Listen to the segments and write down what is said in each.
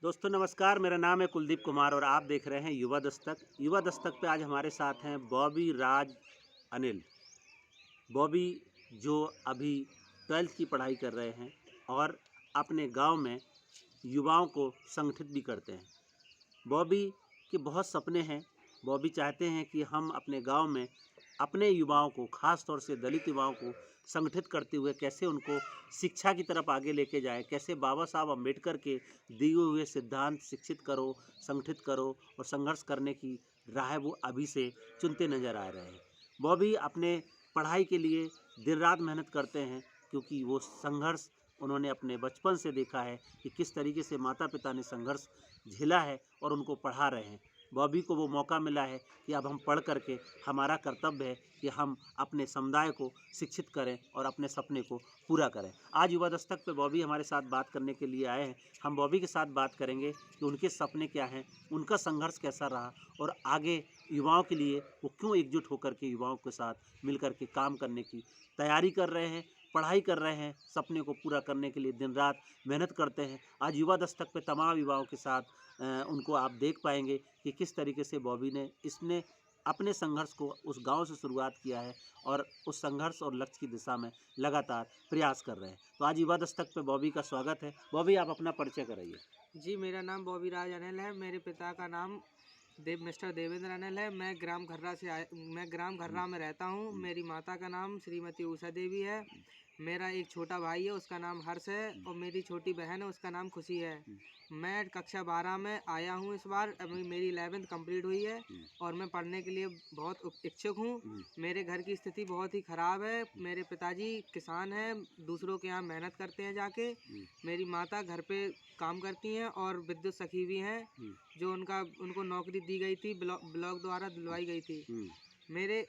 दोस्तों नमस्कार, मेरा नाम है कुलदीप कुमार और आप देख रहे हैं युवा दस्तक। युवा दस्तक पे आज हमारे साथ हैं बॉबी, राज, अनिल। बॉबी जो अभी 12th की पढ़ाई कर रहे हैं और अपने गांव में युवाओं को संगठित भी करते हैं। बॉबी के बहुत सपने हैं। बॉबी चाहते हैं कि हम अपने गांव में अपने युवाओं को, ख़ास तौर से दलित युवाओं को संगठित करते हुए कैसे उनको शिक्षा की तरफ आगे लेके जाएं, कैसे बाबा साहब अम्बेडकर के दिए हुए सिद्धांत शिक्षित करो, संगठित करो और संघर्ष करने की राह वो अभी से चुनते नज़र आ रहे हैं। बॉबी अपने पढ़ाई के लिए दिन रात मेहनत करते हैं क्योंकि वो संघर्ष उन्होंने अपने बचपन से देखा है कि किस तरीके से माता पिता ने संघर्ष झेला है और उनको पढ़ा रहे हैं। बॉबी को वो मौका मिला है कि अब हम पढ़ करके हमारा कर्तव्य है कि हम अपने समुदाय को शिक्षित करें और अपने सपने को पूरा करें। आज युवा दस्तक पे बॉबी हमारे साथ बात करने के लिए आए हैं। हम बॉबी के साथ बात करेंगे कि उनके सपने क्या हैं, उनका संघर्ष कैसा रहा और आगे युवाओं के लिए वो क्यों एकजुट होकर के युवाओं के साथ मिल कर के काम करने की तैयारी कर रहे हैं, पढ़ाई कर रहे हैं, सपने को पूरा करने के लिए दिन रात मेहनत करते हैं। आज युवा दस्तक पे तमाम युवाओं के साथ उनको आप देख पाएंगे कि किस तरीके से बॉबी ने इसने अपने संघर्ष को उस गांव से शुरुआत किया है और उस संघर्ष और लक्ष्य की दिशा में लगातार प्रयास कर रहे हैं। तो आज युवा दस्तक पे बॉबी का स्वागत है। बॉबी, आप अपना परिचय कराइए। जी, मेरा नाम बॉबी राज अनिल है। मेरे पिता का नाम मिस्टर देवेंद्र अनिल है। मैं ग्राम घर्रा में रहता हूँ। मेरी माता का नाम श्रीमती उषा देवी है। मेरा एक छोटा भाई है, उसका नाम हर्ष है और मेरी छोटी बहन है, उसका नाम खुशी है। मैं कक्षा 12 में आया हूँ इस बार। अभी मेरी 11th कंप्लीट हुई है और मैं पढ़ने के लिए बहुत इच्छुक हूँ। मेरे घर की स्थिति बहुत ही ख़राब है। मेरे पिताजी किसान हैं, दूसरों के यहाँ मेहनत करते हैं जाके। मेरी माता घर पे काम करती हैं और विद्युत सखी भी हैं, जो उनको नौकरी दी गई थी, ब्लॉक द्वारा दिलवाई गई थी। मेरे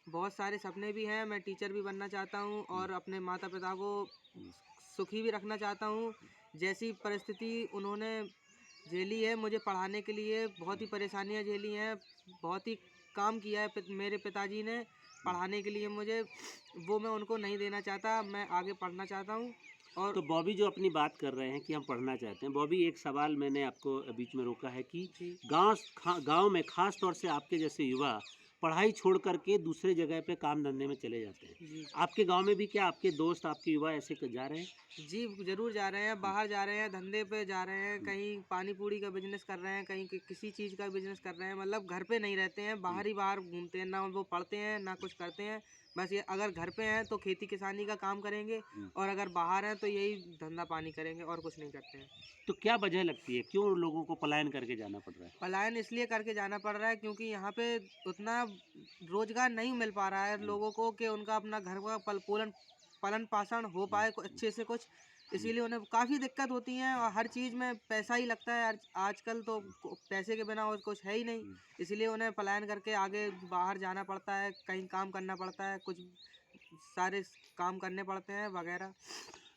बहुत सारे सपने भी हैं। मैं टीचर भी बनना चाहता हूँ और अपने माता पिता को सुखी भी रखना चाहता हूँ। जैसी परिस्थिति उन्होंने झेली है, मुझे पढ़ाने के लिए बहुत ही परेशानियाँ झेली हैं, बहुत ही काम किया है मेरे पिताजी ने पढ़ाने के लिए मुझे, वो मैं उनको नहीं देना चाहता। मैं आगे पढ़ना चाहता हूँ। और तो बॉबी जो अपनी बात कर रहे हैं कि हम पढ़ना चाहते हैं, बॉबी एक सवाल मैंने आपको बीच में रोका है कि जी गांव में खास तौर से आपके जैसे युवा पढ़ाई छोड़ करके दूसरे जगह पे काम धंधे में चले जाते हैं। जी आपके गांव में भी क्या आपके दोस्त, आपके युवा ऐसे जा रहे हैं? जी, ज़रूर जा रहे हैं, बाहर जा रहे हैं, धंधे पे जा रहे हैं, कहीं पानी पूरी का बिज़नेस कर रहे हैं, कहीं किसी चीज़ का बिज़नेस कर रहे हैं। मतलब घर पे नहीं रहते हैं, बाहर ही बाहर घूमते हैं, ना वो पढ़ते हैं, ना कुछ करते हैं। बस ये अगर घर पे हैं तो खेती किसानी का काम करेंगे और अगर बाहर हैं तो यही धंधा पानी करेंगे और कुछ नहीं करते हैं। तो क्या वजह लगती है, क्यों लोगों को पलायन करके जाना पड़ रहा है? पलायन इसलिए करके जाना पड़ रहा है क्योंकि यहाँ पे उतना रोज़गार नहीं मिल पा रहा है लोगों को कि उनका अपना घर का पालन पोषण हो पाए अच्छे से कुछ। इसीलिए उन्हें काफ़ी दिक्कत होती है और हर चीज़ में पैसा ही लगता है। आजकल तो पैसे के बिना और कुछ है ही नहीं। इसीलिए उन्हें पलायन करके आगे बाहर जाना पड़ता है, कहीं काम करना पड़ता है, कुछ सारे काम करने पड़ते हैं वगैरह।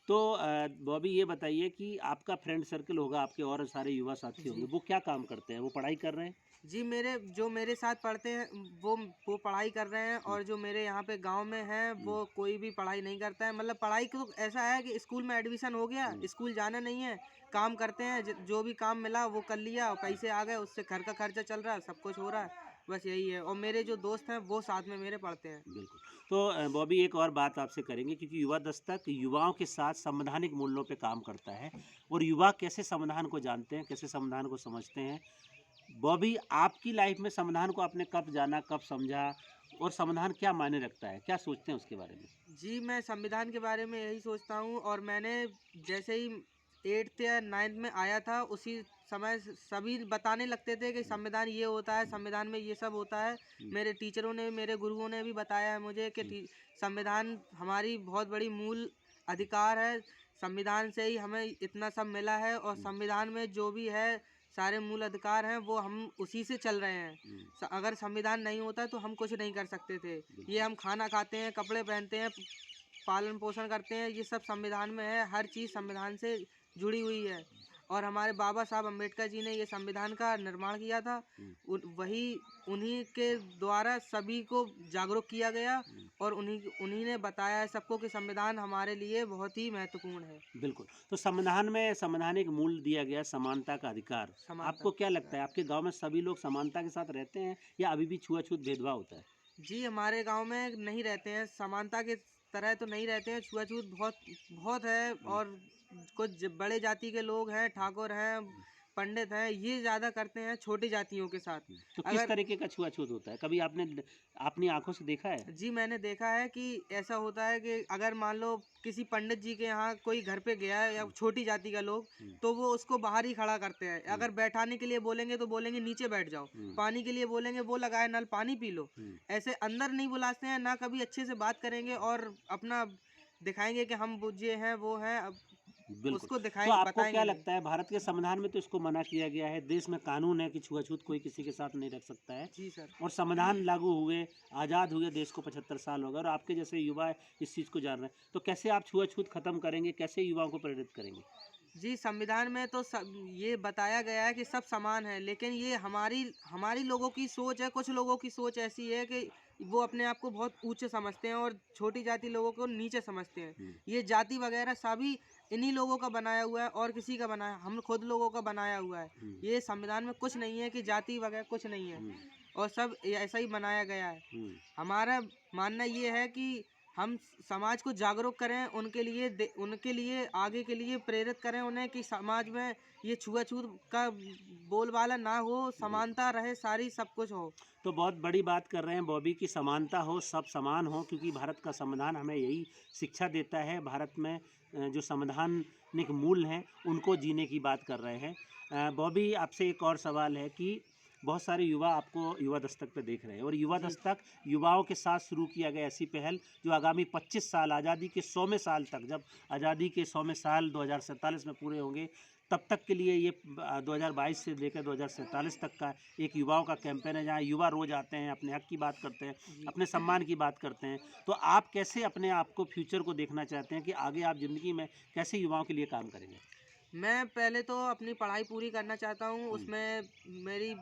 तो बॉबी ये बताइए कि आपका फ्रेंड सर्कल होगा, आपके और सारे युवा साथी होंगे, जी वो क्या काम करते हैं? वो पढ़ाई कर रहे हैं? जी, मेरे साथ पढ़ते हैं वो पढ़ाई कर रहे हैं और जो मेरे यहाँ पे गांव में हैं वो कोई भी पढ़ाई नहीं करता है। मतलब पढ़ाई तो ऐसा है कि स्कूल में एडमिशन हो गया, स्कूल जाना नहीं है, काम करते हैं, जो भी काम मिला वो कर लिया और पैसे आ गए, उससे घर का खर्चा चल रहा है, सब कुछ हो रहा है। बस यही है। और मेरे जो दोस्त हैं वो साथ में मेरे पढ़ते हैं। बिल्कुल। तो बॉबी एक और बात आपसे करेंगे क्योंकि युवा दस्तक युवाओं के साथ संवैधानिक मूल्यों पे काम करता है और युवा कैसे संविधान को जानते हैं, कैसे संविधान को समझते हैं। बॉबी, आपकी लाइफ में संविधान को आपने कब जाना, कब समझा और संविधान क्या मायने रखता है? क्या सोचते हैं उसके बारे में? जी, मैं संविधान के बारे में यही सोचता हूँ और मैंने जैसे ही 8th या 9th में आया था उसी समय सभी बताने लगते थे कि संविधान ये होता है, संविधान में ये सब होता है। मेरे टीचरों ने, मेरे गुरुओं ने भी बताया है मुझे कि संविधान हमारी बहुत बड़ी मूल अधिकार है। संविधान से ही हमें इतना सब मिला है और संविधान में जो भी है सारे मूल अधिकार हैं वो हम उसी से चल रहे हैं। अगर संविधान नहीं होता तो हम कुछ नहीं कर सकते थे। ये हम खाना खाते हैं, कपड़े पहनते हैं, पालन पोषण करते हैं, ये सब संविधान में है। हर चीज़ संविधान से जुड़ी हुई है और हमारे बाबा साहब अम्बेडकर जी ने ये संविधान का निर्माण किया था। उन्हीं के द्वारा सभी को जागरूक किया गया और उन्हीं उन्हीं ने बताया है सबको कि संविधान हमारे लिए बहुत ही महत्वपूर्ण है। बिल्कुल। तो संविधान में संवैधानिक मूल दिया गया समानता का अधिकार। समानता आपको क्या का लगता है, आपके गाँव में सभी लोग समानता के साथ रहते हैं या अभी भी छुआछूत भेदभाव होता है? जी, हमारे गाँव में नहीं रहते हैं, समानता की तरह तो नहीं रहते हैं, छुआ-छूत बहुत बहुत है हुँ, और कुछ बड़े जाति के लोग हैं, ठाकुर हैं, हुँ, पंडित हैं, ये ज़्यादा करते हैं छोटी जातियों के साथ। हुँ। तो किस अगर तरीके का छुआछूत होता है? कभी आपने अपनी आँखों से देखा है? जी, मैंने देखा है कि ऐसा होता है कि अगर मान लो किसी पंडित जी के यहाँ कोई घर पे गया है या हुँ, छोटी जाति का लोग, हुँ, तो वो उसको बाहर ही खड़ा करते हैं। हुँ, अगर बैठाने के लिए बोलेंगे तो बोलेंगे नीचे बैठ जाओ, हुँ, पानी के लिए बोलेंगे वो लगाए नल पानी पी लो। हुँ। ऐसे अंदर नहीं बुलाते हैं, ना कभी अच्छे से बात करेंगे और अपना दिखाएँगे कि हम वो ये हैं, वो हैं, अब बिल्कुल। उसको तो आपको क्या बताएँगे नहीं। लगता है, भारत के संविधान में तो इसको मना किया गया है, देश में कानून है कि छुआछूत कोई किसी के साथ नहीं रख सकता है जी सर। और संविधान लागू हुए, आज़ाद हुए देश को 75 साल हो गए और आपके जैसे युवा इस चीज़ को जान रहे हैं। तो कैसे आप छुआछूत खत्म करेंगे? कैसे युवाओं को प्रेरित करेंगे? जी, संविधान में तो सब ये बताया गया है कि सब समान है, लेकिन ये हमारी हमारी लोगों की सोच है, कुछ लोगों की सोच ऐसी है कि वो अपने आप को बहुत ऊँचे समझते हैं और छोटी जाति लोगों को नीचे समझते हैं। हुँ, ये जाति वगैरह सभी इन्हीं लोगों का बनाया हुआ है और किसी का बनाया हम खुद लोगों का बनाया हुआ है। हुँ, ये संविधान में कुछ नहीं है कि जाति वगैरह कुछ नहीं है हुँ, और सब ऐसा ही बनाया गया है। हुँ, हमारा मानना ये है कि हम समाज को जागरूक करें, उनके लिए आगे के लिए प्रेरित करें उन्हें कि समाज में ये छुआ-छूत का बोलबाला ना हो, जी। समानता रहे सारी, सब कुछ हो। तो बहुत बड़ी बात कर रहे हैं बॉबी की समानता हो, सब समान हो क्योंकि भारत का संविधान हमें यही शिक्षा देता है। भारत में जो संवैधानिक मूल हैं, उनको जीने की बात कर रहे हैं। बॉबी आपसे एक और सवाल है कि बहुत सारे युवा आपको युवा दस्तक पे देख रहे हैं और युवा जी, दस्तक युवाओं के साथ शुरू किया गया ऐसी पहल जो आगामी 25 साल आज़ादी के 100वें साल तक, जब आज़ादी के 100वें साल 2047 में पूरे होंगे, तब तक के लिए ये 2022 से लेकर 2047 तक का एक युवाओं का कैंपेन है जहाँ युवा रोज आते हैं, अपने हक की बात करते हैं, जी। अपने सम्मान की बात करते हैं। तो आप कैसे अपने आप को फ्यूचर को देखना चाहते हैं कि आगे आप ज़िंदगी में कैसे युवाओं के लिए काम करेंगे? मैं पहले तो अपनी पढ़ाई पूरी करना चाहता हूँ, हुँ, उसमें मेरी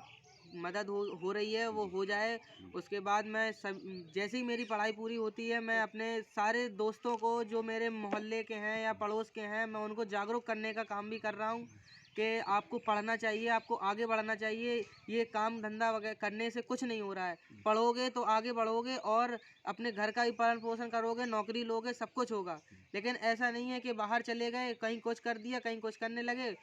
मदद हो रही है, वो जी, हो जाए। हुँ, उसके बाद मैं सब जैसे ही मेरी पढ़ाई पूरी होती है, मैं अपने सारे दोस्तों को जो मेरे मोहल्ले के हैं या पड़ोस के हैं, मैं उनको जागरूक करने का काम भी कर रहा हूँ कि आपको पढ़ना चाहिए, आपको आगे बढ़ना चाहिए। ये काम धंधा वगैरह करने से कुछ नहीं हो रहा है। पढ़ोगे तो आगे बढ़ोगे और अपने घर का भी पालन पोषण करोगे, नौकरी लोगे, सब कुछ होगा। लेकिन ऐसा नहीं है कि बाहर चले गए, कहीं कुछ कर दिया, कहीं कुछ करने लगे।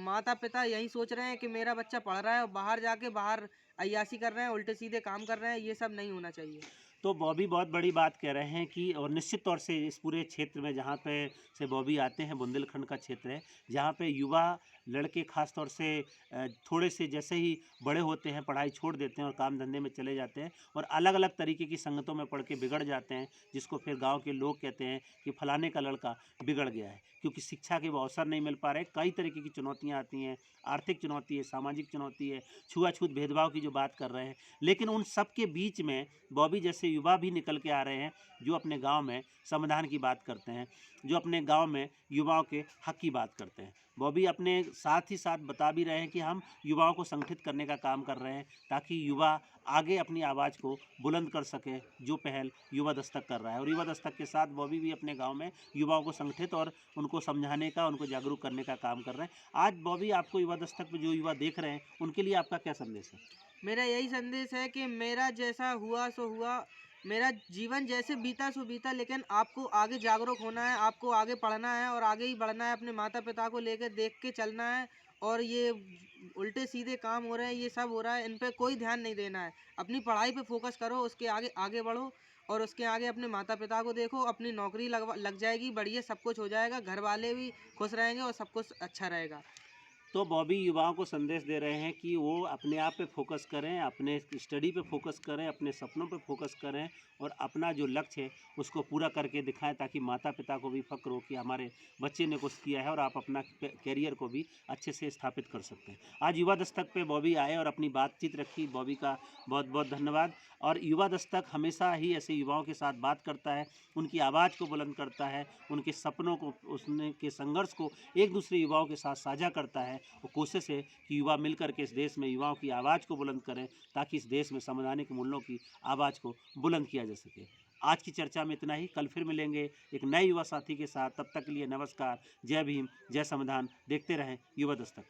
माता-पिता यही सोच रहे हैं कि मेरा बच्चा पढ़ रहा है और बाहर जाके बाहर अय्याशी कर रहे हैं, उल्टे-सीधे काम कर रहे हैं, ये सब नहीं होना चाहिए। तो बॉबी बहुत बड़ी बात कह रहे हैं कि और निश्चित तौर से इस पूरे क्षेत्र में जहाँ पे से बॉबी आते हैं, बुंदेलखंड का क्षेत्र है, जहाँ पे युवा लड़के ख़ास तौर से थोड़े से जैसे ही बड़े होते हैं, पढ़ाई छोड़ देते हैं और काम धंधे में चले जाते हैं और अलग-अलग तरीके की संगतों में पड़ के बिगड़ जाते हैं, जिसको फिर गाँव के लोग कहते हैं कि फलाने का लड़का बिगड़ गया है। क्योंकि शिक्षा के वो अवसर नहीं मिल पा रहे, कई तरीके की चुनौतियाँ आती हैं, आर्थिक चुनौती है, सामाजिक चुनौती है, छुआ-छूत भेदभाव की जो बात कर रहे हैं। लेकिन उन सब के बीच में बॉबी जैसे युवा भी निकल के आ रहे हैं जो अपने गांव में संविधान की बात करते हैं, जो अपने गांव में युवाओं के हक की बात करते हैं। बॉबी अपने साथ ही साथ बता भी रहे हैं कि हम युवाओं को संगठित करने का काम कर रहे हैं ताकि युवा आगे अपनी आवाज़ को बुलंद कर सके, जो पहल युवा दस्तक कर रहा है और युवा दस्तक के साथ बॉबी भी अपने गांव में युवाओं को संगठित और उनको समझाने का, उनको जागरूक करने का काम कर रहे हैं। आज बॉबी आपको युवा दस्तक पे जो युवा देख रहे हैं उनके लिए आपका क्या संदेश है? मेरा यही संदेश है कि मेरा जैसा हुआ सो हुआ, मेरा जीवन जैसे बीता सो बीता, लेकिन आपको आगे जागरूक होना है, आपको आगे पढ़ना है और आगे ही बढ़ना है, अपने माता-पिता को लेके देख के चलना है और ये उल्टे-सीधे काम हो रहे हैं, ये सब हो रहा है, इन पे कोई ध्यान नहीं देना है। अपनी पढ़ाई पे फ़ोकस करो, उसके आगे आगे बढ़ो और उसके आगे अपने माता-पिता को देखो, अपनी नौकरी लग जाएगी, बढ़िया सब कुछ हो जाएगा, घर वाले भी खुश रहेंगे और सब कुछ अच्छा रहेगा। तो बॉबी युवाओं को संदेश दे रहे हैं कि वो अपने आप पे फोकस करें, अपने स्टडी पे फोकस करें, अपने सपनों पे फोकस करें और अपना जो लक्ष्य है उसको पूरा करके दिखाएं ताकि माता-पिता को भी फ़क्र हो कि हमारे बच्चे ने कुछ किया है और आप अपना करियर को भी अच्छे से स्थापित कर सकते हैं। आज युवा दस्तक पे बॉबी आए और अपनी बातचीत रखी, बॉबी का बहुत-बहुत धन्यवाद। और युवा दस्तक हमेशा ही ऐसे युवाओं के साथ बात करता है, उनकी आवाज़ को बुलंद करता है, उनके सपनों को, उसने के संघर्ष को एक दूसरे युवाओं के साथ साझा करता है है वो कोशिश है कि युवा मिलकर के इस देश में युवाओं की आवाज़ को बुलंद करें, ताकि इस देश में संवैधानिक मूल्यों की आवाज़ को बुलंद किया जा सके। आज की चर्चा में इतना ही। कल फिर मिलेंगे एक नए युवा साथी के साथ। तब तक के लिए नमस्कार। जय भीम, जय संविधान। देखते रहें युवा दस्तक।